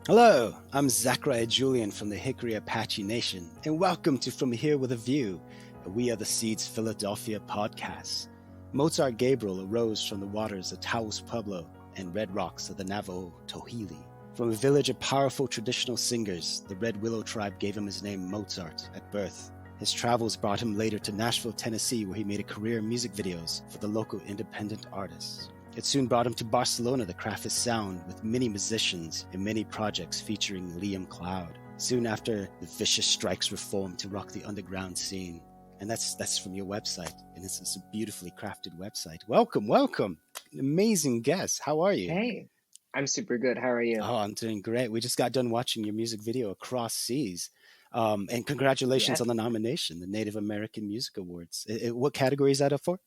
Hello, I'm Zachariah Julian from the Hickory Apache Nation, and welcome to From Here with a View, a We Are the Seeds Philadelphia podcast. Mozart Gabriel arose from the waters of Taos Pueblo and red rocks of the Navajo Tohili. From a village of powerful traditional singers, the Red Willow tribe gave him his name Mozart at birth. His travels brought him later to Nashville, Tennessee, where he made a career in music videos for the local independent artists. It soon brought him to Barcelona to craft his sound with many musicians and many projects featuring Liam Cloud. Soon after, the Vicious Strikes were formed to rock the underground scene. And that's from your website, and it's a beautifully crafted website. Welcome. Amazing guest. How are you? Hey, I'm super good. How are you? Oh, I'm doing great. We just got done watching your music video, Across Seas. And congratulations Yeah, on the nomination, the Native American Music Awards. What category is that up for?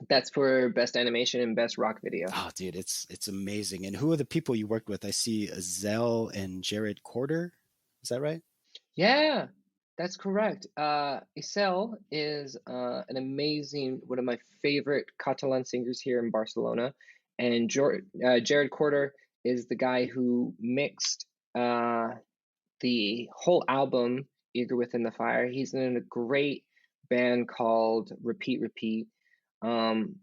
that's for best animation and best rock video. Oh, dude, it's amazing. And who are the people you worked with? I see Zell and Jared Corder. Is that right? Yeah, that's correct. Isel is an amazing, one of my favorite Catalan singers here in Barcelona, and Jared Corder is the guy who mixed the whole album, Eager Within the Fire. He's in a great band called Repeat Repeat. Um,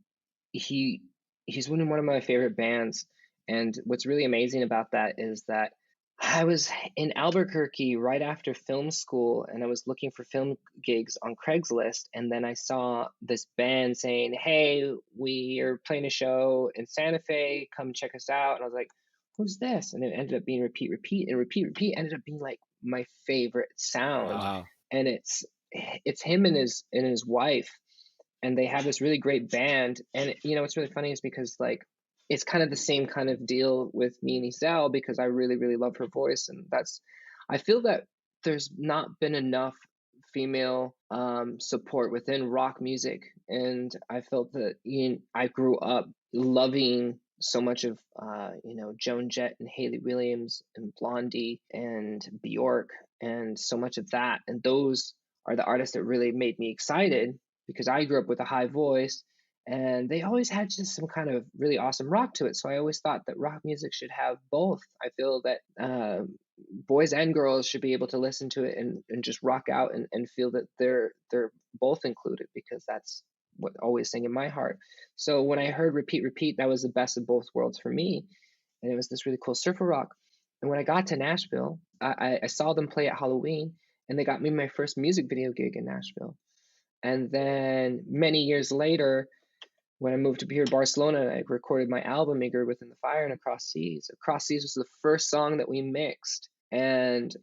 he he's one of my favorite bands, and what's really amazing about that is that I was in Albuquerque right after film school, and I was looking for film gigs on Craigslist, and then I saw this band saying, "Hey, we are playing a show in Santa Fe. Come check us out." And I was like, "Who's this?" And it ended up being Repeat Repeat, and Repeat Repeat ended up being like my favorite sound. Wow. And it's him and his wife, and they have this really great band. And what's really funny is because like it's kind of the same kind of deal with me and Isel, because I really really love her voice, and I feel that there's not been enough female support within rock music, and I felt that I grew up loving so much of Joan Jett and Hayley Williams and Blondie and Bjork, and so much of that, and those are the artists that really made me excited, because I grew up with a high voice, and they always had just some kind of really awesome rock to it. So I always thought that rock music should have both. I feel that boys and girls should be able to listen to it and just rock out and feel that they're both included, because that's what always sang in my heart. So when I heard Repeat Repeat, that was the best of both worlds for me, and it was this really cool surfer rock. And when I got to Nashville, I saw them play at Halloween, and they got me my first music video gig in Nashville. And then many years later, when I moved to here to Barcelona, I recorded my album Eager Within the Fire and Across Seas. Across Seas was the first song that we mixed. And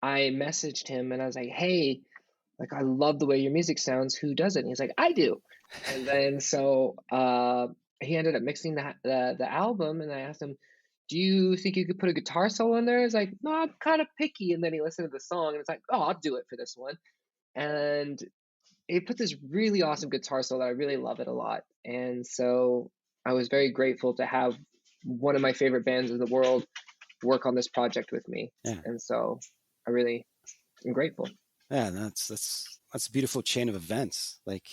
I messaged him and I was like, "Hey, like I love the way your music sounds. Who does it?" And he's like, "I do." And then so he ended up mixing the album, and I asked him, "Do you think you could put a guitar solo in there?" He's like, "No, I'm kind of picky." And then he listened to the song and it's like, "Oh, I'll do it for this one." And he put this really awesome guitar solo that I really love it a lot. And so I was very grateful to have one of my favorite bands in the world work on this project with me. Yeah. And so I really am grateful. Yeah, that's a beautiful chain of events. Like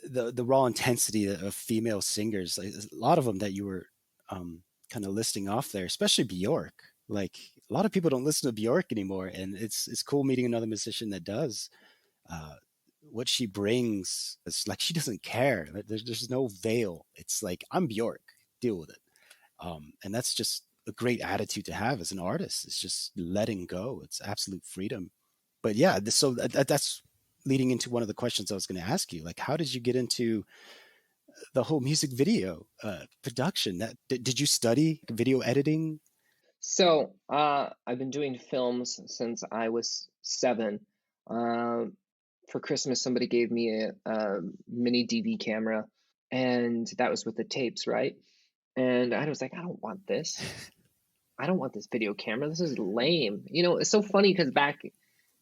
the raw intensity of female singers, like, a lot of them that you were kind of listing off there, especially Bjork. Like a lot of people don't listen to Bjork anymore, and it's cool meeting another musician that does. Uh, what she brings, it's like she doesn't care. There's no veil. It's like, I'm Bjork, deal with it. And that's just a great attitude to have as an artist. It's just letting go. It's absolute freedom. But yeah, so that's leading into one of the questions I was going to ask you. Like, how did you get into the whole music video production? Did you study video editing? So I've been doing films since I was 7. Um, for Christmas, somebody gave me a mini DV camera, and that was with the tapes, right? And I was like, I don't want this. I don't want this video camera. This is lame. It's so funny because back,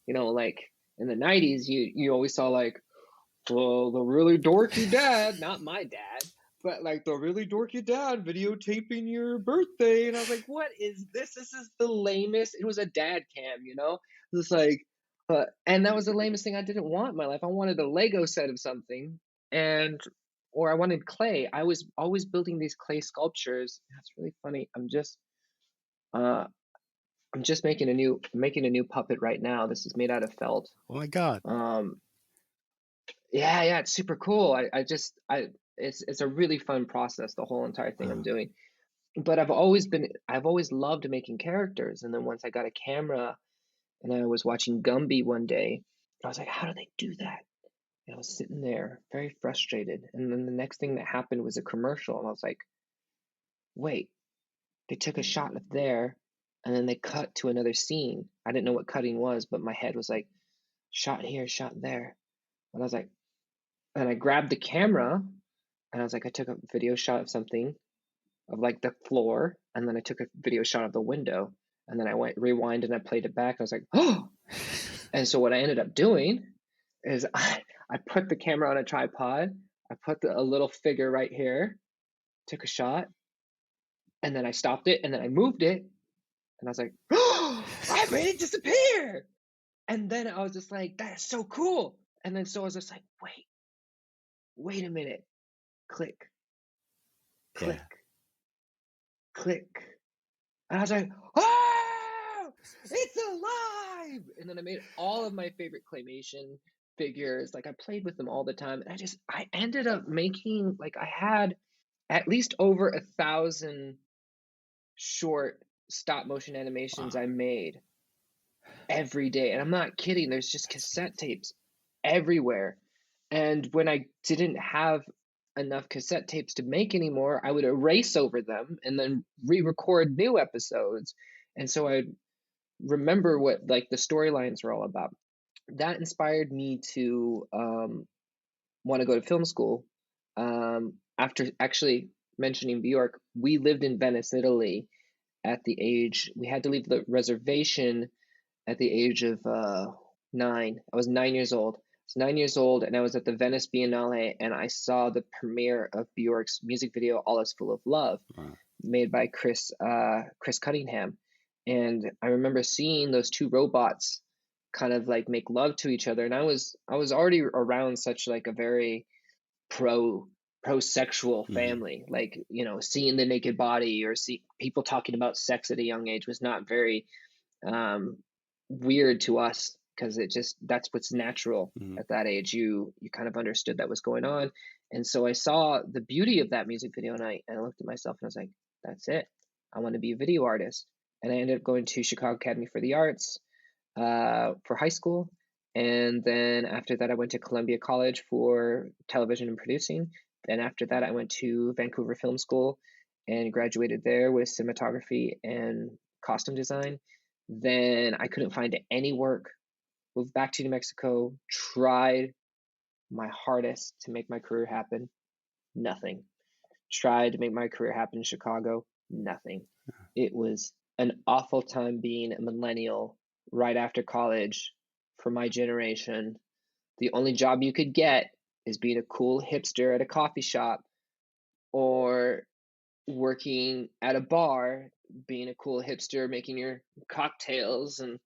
like in the 90s, you always saw like, well, the really dorky dad, not my dad, but like the really dorky dad videotaping your birthday. And I was like, what is this? This is the lamest. It was a dad cam. It was like, and that was the lamest thing I didn't want in my life. I wanted a Lego set of something, or I wanted clay. I was always building these clay sculptures. That's really funny. I'm just, uh, I'm just making a new puppet right now. This is made out of felt. Oh my God. Um, yeah, it's super cool. It's a really fun process, the whole entire thing I'm doing. But I've always loved making characters. And then once I got a camera and I was watching Gumby one day, I was like, how do they do that? And I was sitting there very frustrated. And then the next thing that happened was a commercial. And I was like, wait, they took a shot of there and then they cut to another scene. I didn't know what cutting was, but my head was like, shot here, shot there. And I was like, and I grabbed the camera and I was like, I took a video shot of something, of like the floor, and then I took a video shot of the window, and then I went rewind and I played it back. I was like, oh. And so what I ended up doing is I put the camera on a tripod, I put a little figure right here, took a shot, and then I stopped it, and then I moved it, and I was like, oh, I made it disappear. And then I was just like, that's so cool. And then so I was just like, wait a minute, click, click, Yeah. click. And I was like, oh, it's alive. And then I made all of my favorite claymation figures. Like I played with them all the time. And I ended up making, like I had at least over 1,000 short stop motion animations Wow. I made every day. And I'm not kidding. There's just cassette tapes everywhere. And when I didn't have enough cassette tapes to make anymore, I would erase over them and then re-record new episodes. And so I remember what like the storylines were all about. That inspired me to want to go to film school. After actually mentioning Bjork, we lived in Venice, Italy at the age, we had to leave the reservation at the age of 9. I was 9 years old. I was 9 years old, and I was at the Venice Biennale, and I saw the premiere of Bjork's music video "All Is Full of Love," Wow. made by Chris Cunningham. And I remember seeing those two robots kind of like make love to each other, and I was already around such like a very pro sexual family, like seeing the naked body or see people talking about sex at a young age was not very um, weird to us because that's what's natural at that age. You kind of understood that was going on, and so I saw the beauty of that music video, and I looked at myself and I was like, that's it. I want to be a video artist, and I ended up going to Chicago Academy for the Arts for high school. And then after that, I went to Columbia College for television and producing. Then after that, I went to Vancouver Film School and graduated there with cinematography and costume design. Then I couldn't find any work, moved back to New Mexico, tried my hardest to make my career happen, nothing. Tried to make my career happen in Chicago, nothing. It was an awful time being a millennial right after college for my generation. The only job you could get is being a cool hipster at a coffee shop or working at a bar, being a cool hipster, making your cocktails and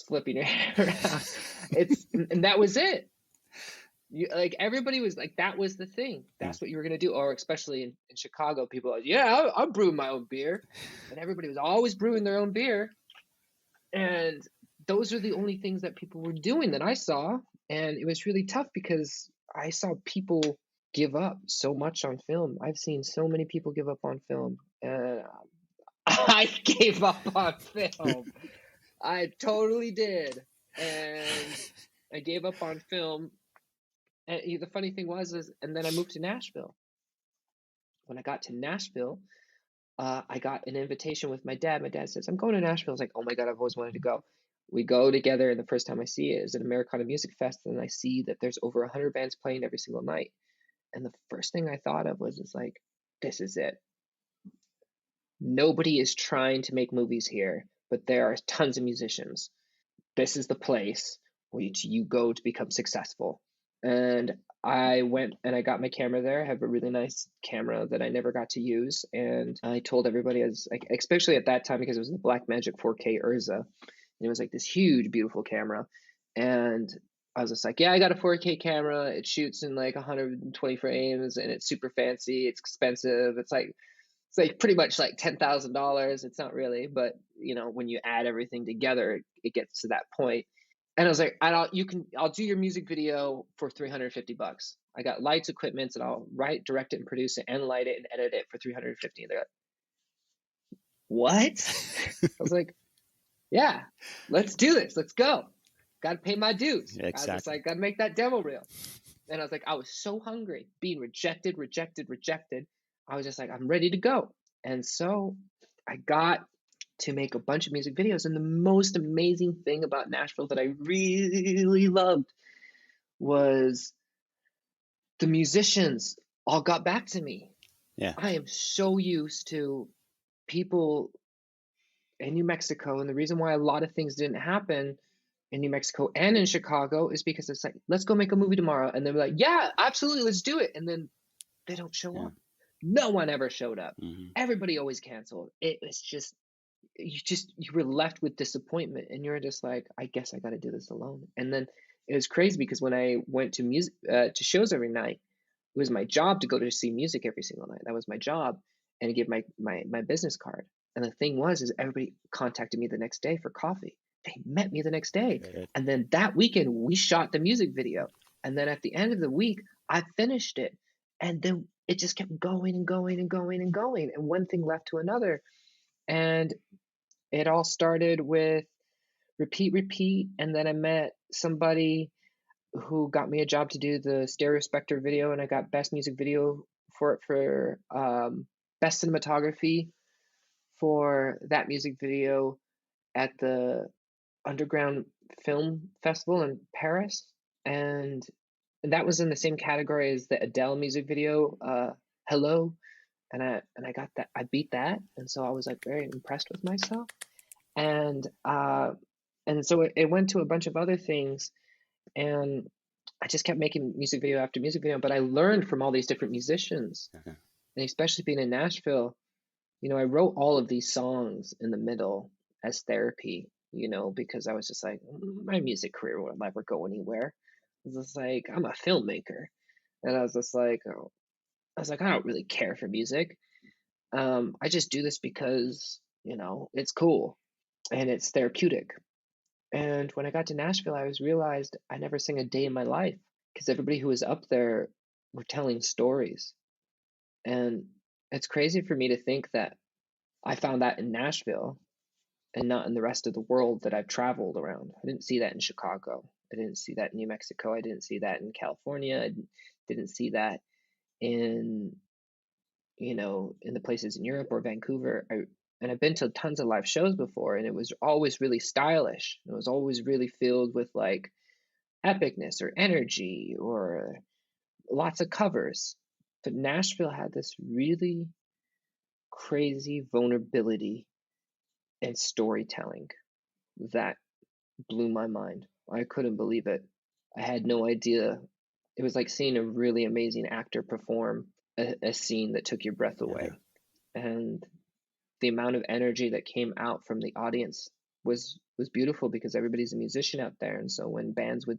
flipping your hair around. And that was it. Like everybody was like, that was the thing. That's what you were gonna do. Or especially in Chicago, people are like, yeah, I'm brewing my own beer, and everybody was always brewing their own beer. And those are the only things that people were doing that I saw, and it was really tough because I saw people give up so much on film. I've seen so many people give up on film, and I gave up on film. I totally did, and I gave up on film. And the funny thing and then I moved to Nashville. When I got to Nashville, I got an invitation with my dad. My dad says, I'm going to Nashville. I was like, oh my God, I've always wanted to go. We go together, and the first time I see it is at Americana Music Fest, and I see that there's over 100 bands playing every single night. And the first thing I thought of was, it's like, this is it. Nobody is trying to make movies here, but there are tons of musicians. This is the place which you go to become successful. And I went and I got my camera there. I have a really nice camera that I never got to use. And I told everybody, especially at that time, because it was the Blackmagic 4K Urza. And it was like this huge, beautiful camera. And I was just like, yeah, I got a 4K camera. It shoots in like 120 frames and it's super fancy. It's expensive. It's like It's like pretty much like $10,000. It's not really, but when you add everything together, it gets to that point. And I was like, I'll do your music video for $350. I got lights, equipment, and I'll write, direct it, and produce it, and light it and edit it for $350. And they're like, what? I was like, yeah, let's do this. Let's go. Got to pay my dues. Yeah, exactly. I was like, got to make that demo reel. And I was like, I was so hungry, being rejected. I was just like, I'm ready to go. And so I got to make a bunch of music videos. And the most amazing thing about Nashville that I really loved was the musicians all got back to me. Yeah. I am so used to people in New Mexico. And the reason why a lot of things didn't happen in New Mexico and in Chicago is because it's like, let's go make a movie tomorrow. And they're like, yeah, absolutely, let's do it. And then they don't show up. No one ever showed up. Everybody always canceled. It was just you were left with disappointment, and you're just like, I guess I got to do this alone. And then it was crazy because when I went to music to shows every night, it was my job to go to see music every single night. That was my job, and to give my business card. And the thing is everybody contacted me the next day for coffee. They met me the next day. Good. And then that weekend we shot the music video. And then at the end of the week, I finished it. And then it just kept going and going and going and going. And one thing led to another. And it all started with repeat. And then I met somebody who got me a job to do the Stereo Spectre video. And I got best music video for best cinematography for that music video at the Underground Film Festival in Paris. And that was in the same category as the Adele music video, Hello. And I got that. I beat that. And so I was like very impressed with myself. And so it went to a bunch of other things, and I just kept making music video after music video. But I learned from all these different musicians, and especially being in Nashville, I wrote all of these songs in the middle as therapy, because I was just like, my music career will never go anywhere. I was just like, I'm a filmmaker. And I was just like, I don't really care for music. I just do this because, it's cool and it's therapeutic. And when I got to Nashville, I realized I never sang a day in my life because everybody who was up there were telling stories. And it's crazy for me to think that I found that in Nashville and not in the rest of the world that I've traveled around. I didn't see that in Chicago. I didn't see that in New Mexico. I didn't see that in California. I didn't see that in, in the places in Europe or Vancouver. And I've been to tons of live shows before, and it was always really stylish. It was always really filled with like epicness or energy or lots of covers. But Nashville had this really crazy vulnerability and storytelling that blew my mind. I couldn't believe it. I had no idea. It was like seeing a really amazing actor perform a scene that took your breath away. And the amount of energy that came out from the audience was beautiful because everybody's a musician out there. And so when bands would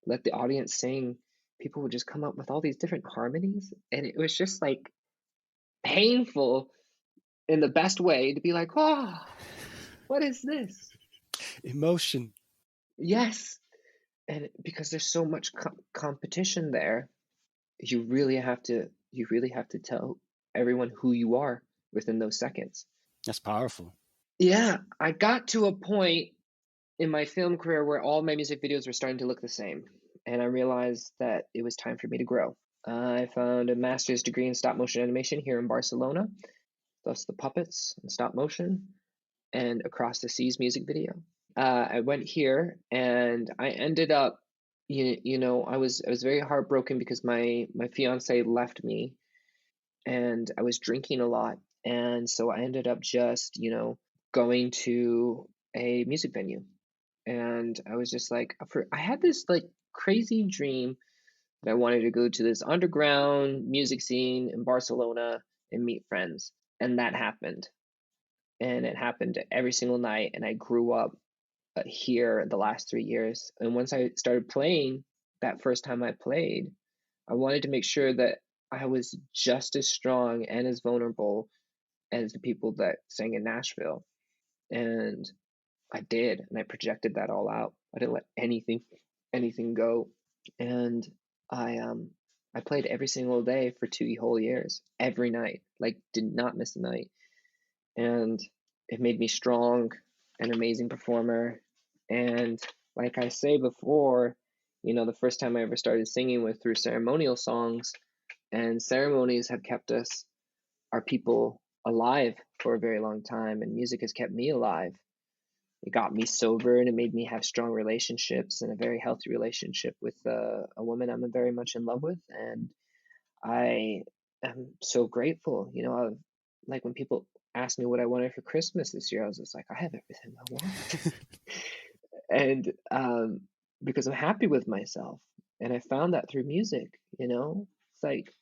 let the audience sing, people would just come up with all these different harmonies. And it was just like painful in the best way to be like, oh, what is this? Emotion. Yes. And because there's so much competition there, you really have to tell everyone who you are within those seconds. That's powerful. Yeah, I got to a point in my film career where all my music videos were starting to look the same, and I realized that it was time for me to grow. I found a master's degree in stop motion animation here in Barcelona, thus the puppets and stop motion, and Across the Seas music video. I went here and I ended up, I was very heartbroken because my fiance left me, and I was drinking a lot, and so I ended up just going to a music venue, and I was just like, I had this like crazy dream that I wanted to go to this underground music scene in Barcelona and meet friends, and that happened, and it happened every single night, and I grew up here the last 3 years. And once I started playing, that first time I played, I wanted to make sure that I was just as strong and as vulnerable as the people that sang in Nashville. And I did, and I projected that all out. I didn't let anything go. And I played every single day for 2 whole years, every night, like did not miss a night. And it made me strong, an amazing performer. And like I say before, the first time I ever started singing was through ceremonial songs, and ceremonies have kept our people alive for a very long time, and music has kept me alive. It got me sober, and it made me have strong relationships and a very healthy relationship with a woman I'm very much in love with. And I am so grateful. Like when people asked me what I wanted for Christmas this year, I was just like, I have everything I want. And because I'm happy with myself. And I found that through music. It's like,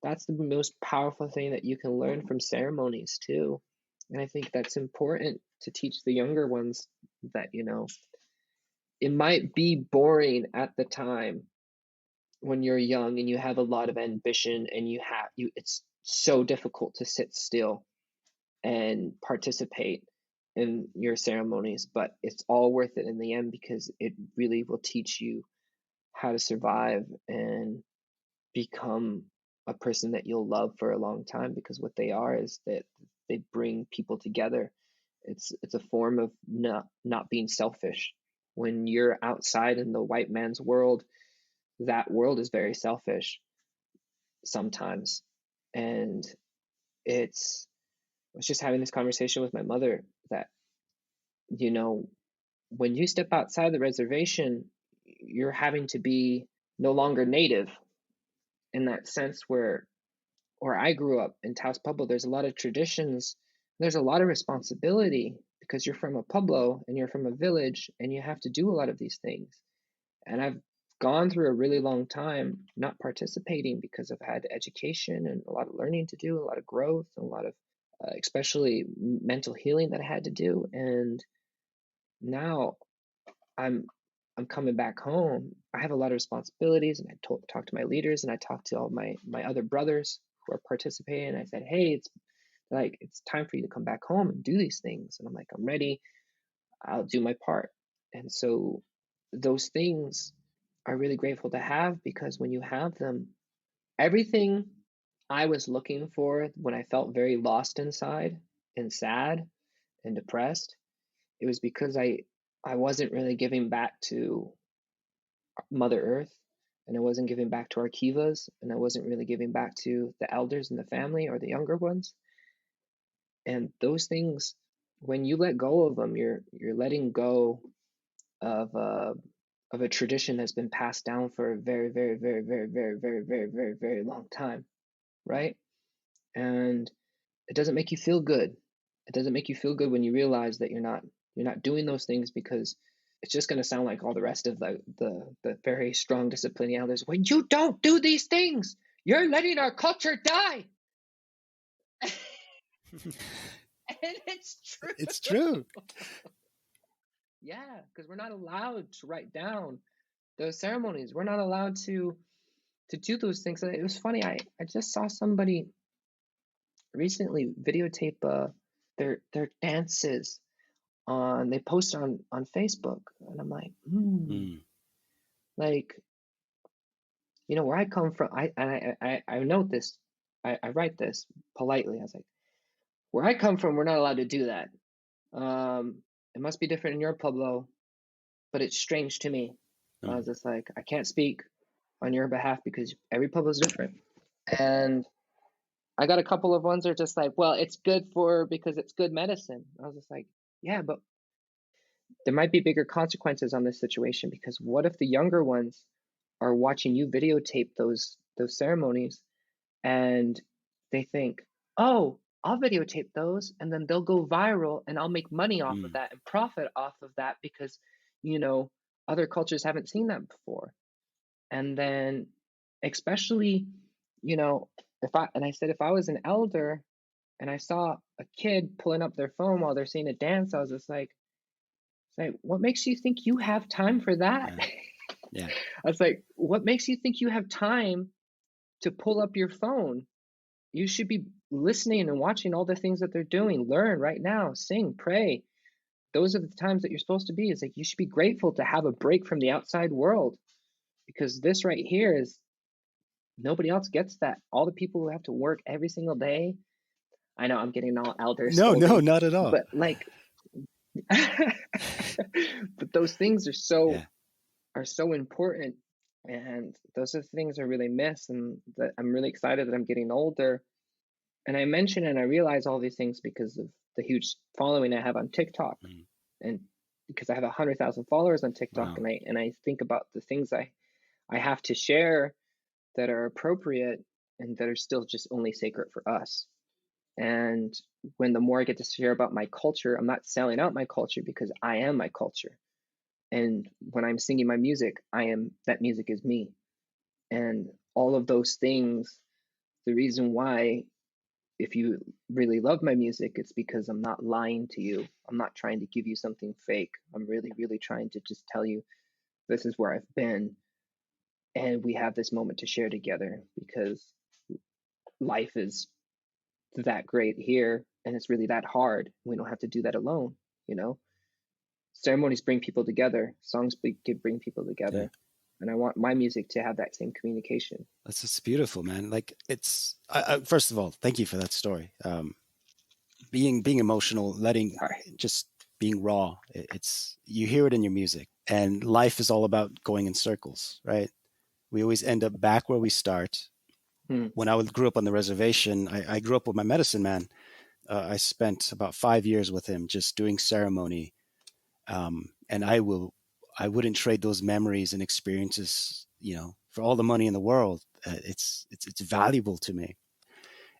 that's the most powerful thing that you can learn from ceremonies too. And I think that's important to teach the younger ones that, it might be boring at the time when you're young and you have a lot of ambition, and it's so difficult to sit still and participate in your ceremonies, but it's all worth it in the end, because it really will teach you how to survive and become a person that you'll love for a long time, because what they are is that they bring people together. It's a form of not being selfish. When you're outside in the white man's world, that world is very selfish sometimes. And I was just having this conversation with my mother that, when you step outside the reservation, you're having to be no longer native, in that sense where I grew up in Taos Pueblo. There's a lot of traditions. There's a lot of responsibility, because you're from a pueblo and you're from a village, and you have to do a lot of these things. And I've gone through a really long time not participating, because I've had education and a lot of learning to do, a lot of growth, and a lot of especially mental healing that I had to do. And now I'm coming back home. I have a lot of responsibilities, and I talk to my leaders, and I talk to all my other brothers who are participating. And I said, hey, it's time for you to come back home and do these things. And I'm like, I'm ready. I'll do my part. And so those things are really grateful to have, because when you have them, everything I was looking for when I felt very lost inside and sad and depressed, it was because I wasn't really giving back to Mother Earth, and I wasn't giving back to our kivas, and I wasn't really giving back to the elders in the family or the younger ones. And those things, when you let go of them, you're letting go of a tradition that's been passed down for a very, very, very, very, very, very, very, very, very long time, right? And it doesn't make you feel good. It doesn't make you feel good when you realize that you're not doing those things, because it's just going to sound like all the rest of the very strong disciplined elders. When you don't do these things, you're letting our culture die. And it's true. It's true. Yeah, because we're not allowed to write down those ceremonies. We're not allowed to do those things. It was funny. I just saw somebody recently videotape their dances they post on Facebook, and I'm like, like, where I come from, I note this, I write this politely. I was like, where I come from, we're not allowed to do that. It must be different in your pueblo, but it's strange to me. I was just like, I can't speak on your behalf, because every pueblo is different. And I got a couple of ones that are just like, well, it's good because it's good medicine. I was just like, yeah, but there might be bigger consequences on this situation, because what if the younger ones are watching you videotape those ceremonies, and they think, oh, I'll videotape those, and then they'll go viral, and I'll make money off of that and profit off of that, because other cultures haven't seen that before. And then especially, I said, if I was an elder and I saw a kid pulling up their phone while they're seeing a dance, I was just like, what makes you think you have time for that? Yeah. I was like, what makes you think you have time to pull up your phone you should be listening and watching all the things that they're doing. Learn right now, sing, pray. Those are the times that you're supposed to be. It's like you should be grateful to have a break from the outside world, because this right here is, nobody else gets that. All the people who have to work every single day. I know I'm getting all elder No, no, scolding, not at all. but like, but those things Yeah. are so important, and those are the things I really miss, and that I'm really excited that I'm getting older. And I mention and I realize all these things because of the huge following I have on TikTok, Mm. and because I have 100,000 followers on TikTok, Wow. and I think about the things I have to share that are appropriate and that are still just only sacred for us. And when the more I get to share about my culture, I'm not selling out my culture because I am my culture. And when I'm singing my music, that music is me. And all of those things, the reason why, if you really love my music, it's because I'm not lying to you. I'm not trying to give you something fake. I'm really, really trying to just tell you this is where I've been. And we have this moment to share together, because life is that great here, and it's really that hard. We don't have to do that alone, you know? Ceremonies bring people together, songs bring people Yeah. together. And I want my music to have that same communication. That's just beautiful, man. Like first of all, thank you for that story. Being emotional, letting Sorry. just being raw. It's you hear it in your music, and life is all about going in circles, right? We always end up back where we start. Hmm. When I grew up on the reservation, I grew up with my medicine man. I spent about 5 years with him, just doing ceremony, and I wouldn't trade those memories and experiences, for all the money in the world. It's valuable to me.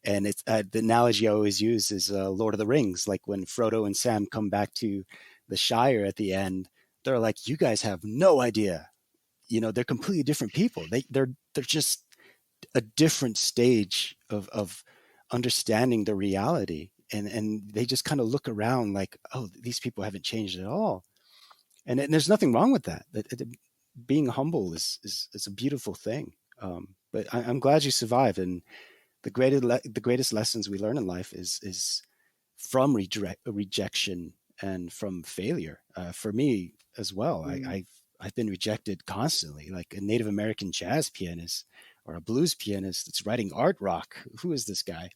And it's the analogy I always use is Lord of the Rings. Like when Frodo and Sam come back to the Shire at the end, they're like, "You guys have no idea. They're completely different people. They're just a different stage of understanding the reality." And they just kind of look around like, "Oh, these people haven't changed at all." And there's nothing wrong with that. Being humble is a beautiful thing. But I'm glad you survived. And the greatest lessons we learn in life is from rejection and from failure. For me as well, Hmm. I've been rejected constantly, like a Native American jazz pianist or a blues pianist that's writing art rock. Who is this guy?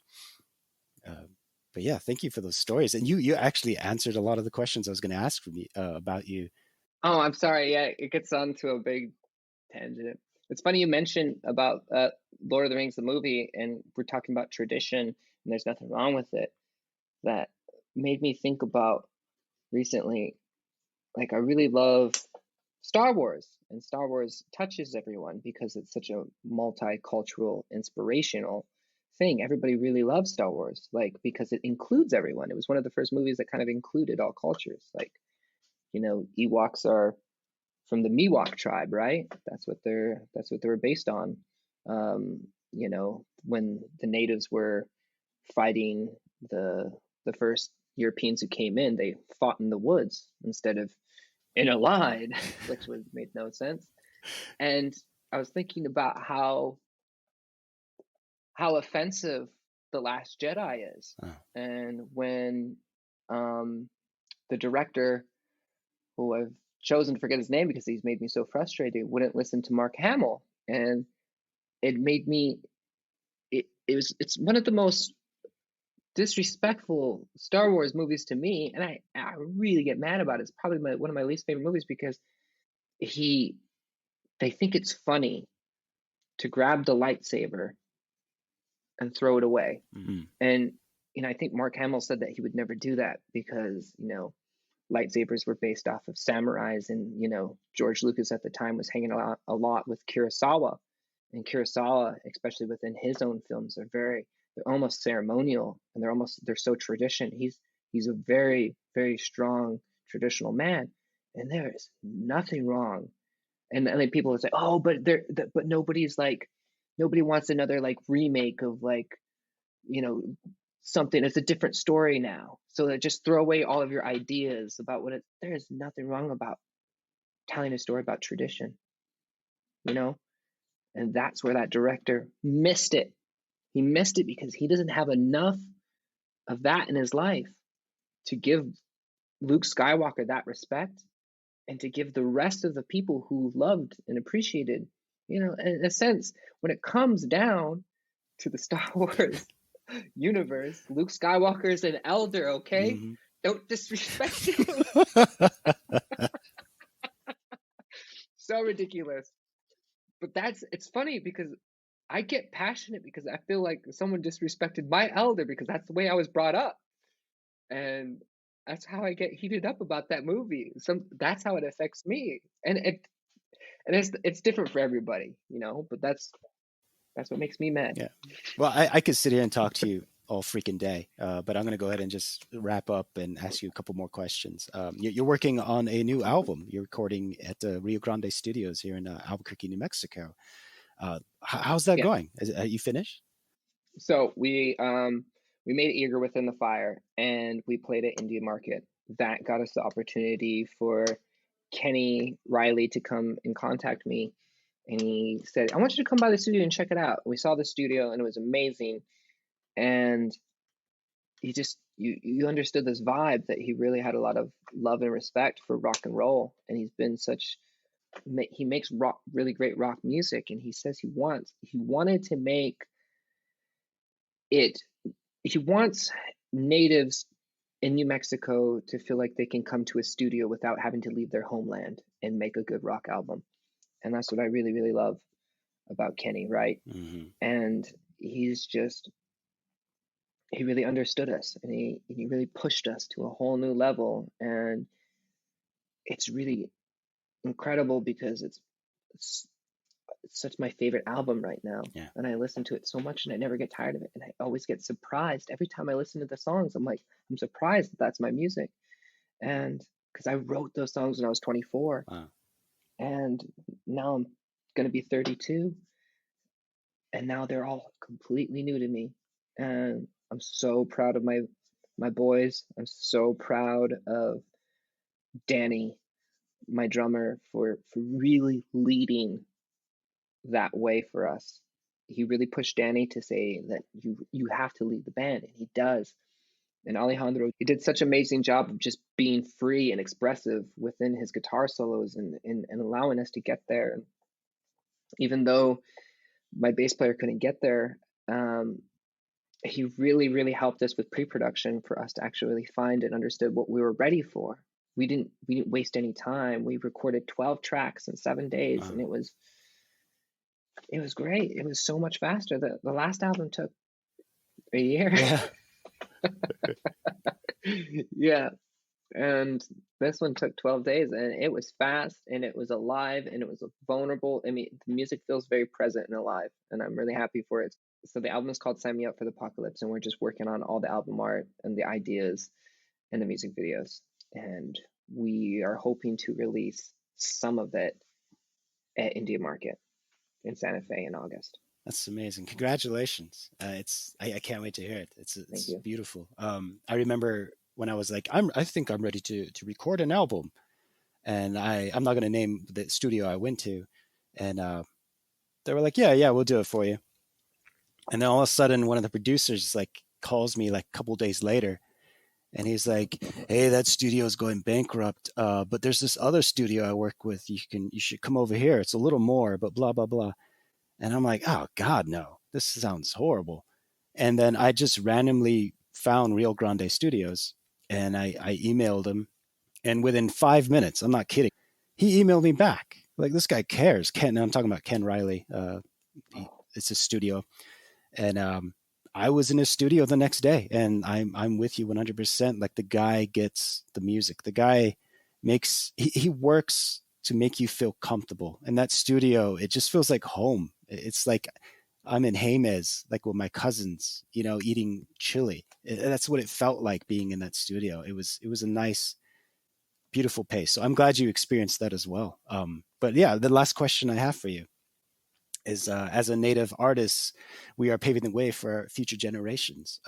Uh, but yeah, thank you for those stories. And you actually answered a lot of the questions I was going to ask from you about you. Oh, I'm sorry. Yeah, it gets on to a big tangent. It's funny you mentioned about Lord of the Rings, the movie, and we're talking about tradition, and there's nothing wrong with it. That made me think about recently. Like, I really love Star Wars, and Star Wars touches everyone because it's such a multicultural, inspirational thing. Everybody really loves Star Wars, like, because it includes everyone. It was one of the first movies that kind of included all cultures. Like, Ewoks are from the Miwok tribe, right? That's what they were based on. When the natives were fighting the first Europeans who came in, they fought in the woods instead of in a line, which made no sense. And I was thinking about how offensive the Last Jedi is, Oh, and when the director, who I've chosen to forget his name because he's made me so frustrated, wouldn't listen to Mark Hamill, and it made me. It's one of the most disrespectful Star Wars movies to me, and I really get mad about it. It's probably one of my least favorite movies because he they think it's funny to grab the lightsaber and throw it away. mm-hmm. And I think Mark Hamill said that he would never do that because lightsabers were based off of samurais, and George Lucas at the time was hanging a lot with Kurosawa, and Kurosawa, especially within his own films, they're almost ceremonial, and they're so tradition. He's a very, very strong traditional man, and there is nothing wrong. And then people would say, oh, but nobody wants another like remake of like you know something. It's a different story now, so that just throw away all of your ideas about what it. There is nothing wrong about telling a story about tradition, you know and that's where that director missed it. He missed it because he doesn't have enough of that in his life to give Luke Skywalker that respect and to give the rest of the people who loved and appreciated, in a sense, when it comes down to the Star Wars universe, Luke Skywalker is an elder, okay? Mm-hmm. Don't disrespect him. So ridiculous. But it's funny because I get passionate because I feel like someone disrespected my elder because that's the way I was brought up. And that's how I get heated up about that movie. That's how it affects me. And it's different for everybody, but that's what makes me mad. Yeah. Well, I could sit here and talk to you all freaking day, but I'm going to go ahead and just wrap up and ask you a couple more questions. You're working on a new album. You're recording at the Rio Grande Studios here in Albuquerque, New Mexico. How's that Yeah. going? Are you finished? So we made Eager Within the Fire and we played at India Market. That got us the opportunity for Kenny Riley to come and contact me. And he said, I want you to come by the studio and check it out. We saw the studio and it was amazing. And you understood this vibe that he really had a lot of love and respect for rock and roll. And he makes really great rock music. And he says he wanted to make it, he wants natives in New Mexico to feel like they can come to a studio without having to leave their homeland and make a good rock album. And that's what I really, really love about Kenny, right? Mm-hmm. And he really understood us and he really pushed us to a whole new level. And it's really incredible because it's such my favorite album right now. Yeah. And I listen to it so much and I never get tired of it. And I always get surprised every time I listen to the songs. I'm surprised that that's my music. And because I wrote those songs when I was 24 Wow. and now I'm going to be 32 and now they're all completely new to me. And I'm so proud of my boys. I'm so proud of Danny, my drummer, for really leading that way for us. He really pushed Danny to say that you have to lead the band, and he does. And Alejandro, he did such an amazing job of just being free and expressive within his guitar solos and allowing us to get there. Even though my bass player couldn't get there, he really, really helped us with pre-production for us to actually find and understood what we were ready for. We didn't waste any time. We recorded 12 tracks in 7 days, and Wow. it was great. It was so much faster. The last album took a year. Yeah. Yeah. And this one took 12 days and it was fast and it was alive and it was vulnerable. I mean, the music feels very present and alive, and I'm really happy for it. So the album is called Sign Me Up for the Apocalypse, and we're just working on all the album art and the ideas and the music videos. And we are hoping to release some of it at India Market in Santa Fe in August. That's amazing. Congratulations. I can't wait to hear it. Thank It's you. beautiful. I remember when I was like, I think I'm ready to record an album. And I'm not going to name the studio I went to. And they were like, yeah, we'll do it for you. And then all of a sudden, one of the producers like calls me like a couple days later, and he's like, "Hey, that studio is going bankrupt. But there's this other studio I work with. You should come over here. It's a little more, but blah blah blah." And I'm like, "Oh God, no! This sounds horrible." And then I just randomly found Rio Grande Studios, and I emailed him, and within 5 minutes, I'm not kidding, he emailed me back. Like this guy cares. Ken, I'm talking about Ken Riley. It's a studio, and I was in his studio the next day, and I'm with you 100%. Like the guy gets the music. The guy he works to make you feel comfortable. And that studio, it just feels like home. It's like I'm in Jemez, like with my cousins, eating chili. That's what it felt like being in that studio. It was a nice, beautiful pace. So I'm glad you experienced that as well. But yeah, the last question I have for you is as a native artist, we are paving the way for future generations.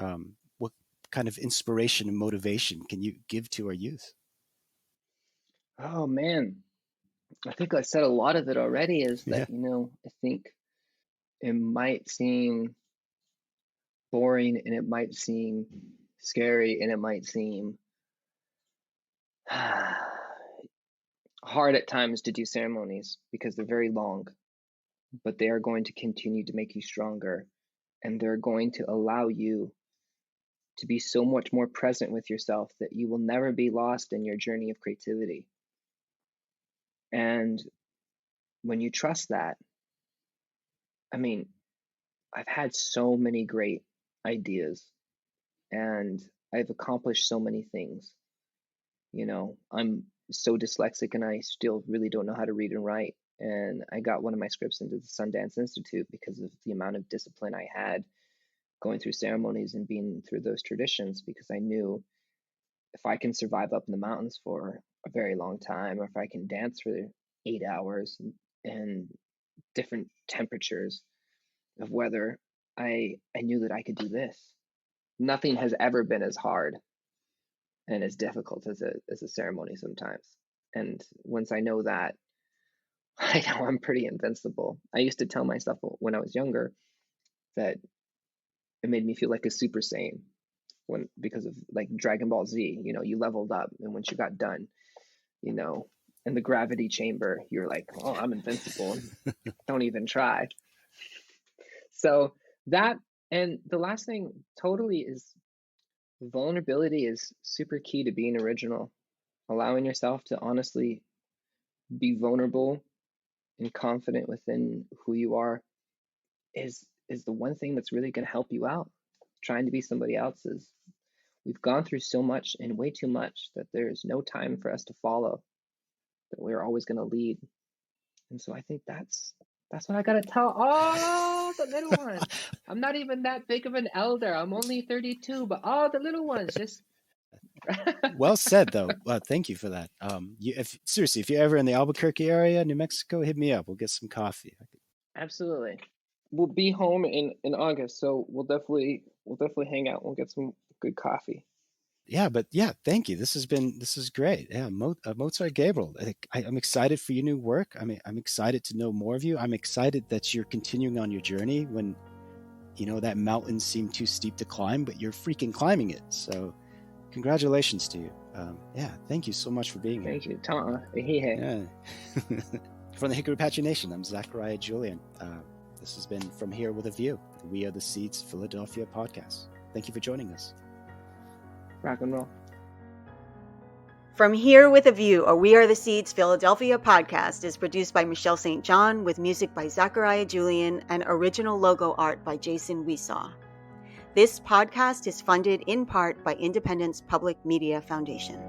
What kind of inspiration and motivation can you give to our youth? Oh man, I think I said a lot of it already. Is that Yeah. I think it might seem boring, and it might seem scary, and it might seem hard at times to do ceremonies because they're very long, but they are going to continue to make you stronger, and they're going to allow you to be so much more present with yourself that you will never be lost in your journey of creativity. And when you trust that, I mean, I've had so many great ideas, and I've accomplished so many things. You know, I'm so dyslexic, and I still really don't know how to read and write. And I got one of my scripts into the Sundance Institute because of the amount of discipline I had going through ceremonies and being through those traditions, because I knew if I can survive up in the mountains for a very long time, or if I can dance for 8 hours and different temperatures of weather, I knew that I could do this. Nothing has ever been as hard and as difficult as a ceremony sometimes. And once I know that, I know I'm pretty invincible. I used to tell myself when I was younger that it made me feel like a Super Saiyan because of like Dragon Ball Z. You know, you leveled up, and once you got done, you know, in the gravity chamber, you're like, oh, I'm invincible. Don't even try. So that, and the last thing totally is vulnerability is super key to being original. Allowing yourself to honestly be vulnerable and confident within who you are is the one thing that's really going to help you out. Trying to be somebody else's. We've gone through so much and way too much that there's no time for us to follow, that we're always going to lead. And so I think that's what I got to tell all the little ones. I'm not even that big of an elder. I'm only 32, but all the little ones just Well said, though. Thank you for that. Seriously, if you're ever in the Albuquerque area, New Mexico, hit me up. We'll get some coffee. Absolutely. We'll be home in August, so we'll definitely hang out. We'll get some good coffee. Yeah, but yeah, thank you. This is great. Yeah, Mozart Gabriel. I'm excited for your new work. I mean, I'm excited to know more of you. I'm excited that you're continuing on your journey when, you know, that mountain seemed too steep to climb, but you're freaking climbing it. So, congratulations to you. Yeah, thank you so much for being here. Thank you, Tom. Yeah. From the Hickory Apache Nation, I'm Zachariah Julian. This has been From Here with a View, the We Are the Seeds Philadelphia podcast. Thank you for joining us. Rock and roll. From Here with a View, a We Are the Seeds Philadelphia podcast is produced by Michelle St. John with music by Zachariah Julian and original logo art by Jason Weesaw. This podcast is funded in part by Independence Public Media Foundation.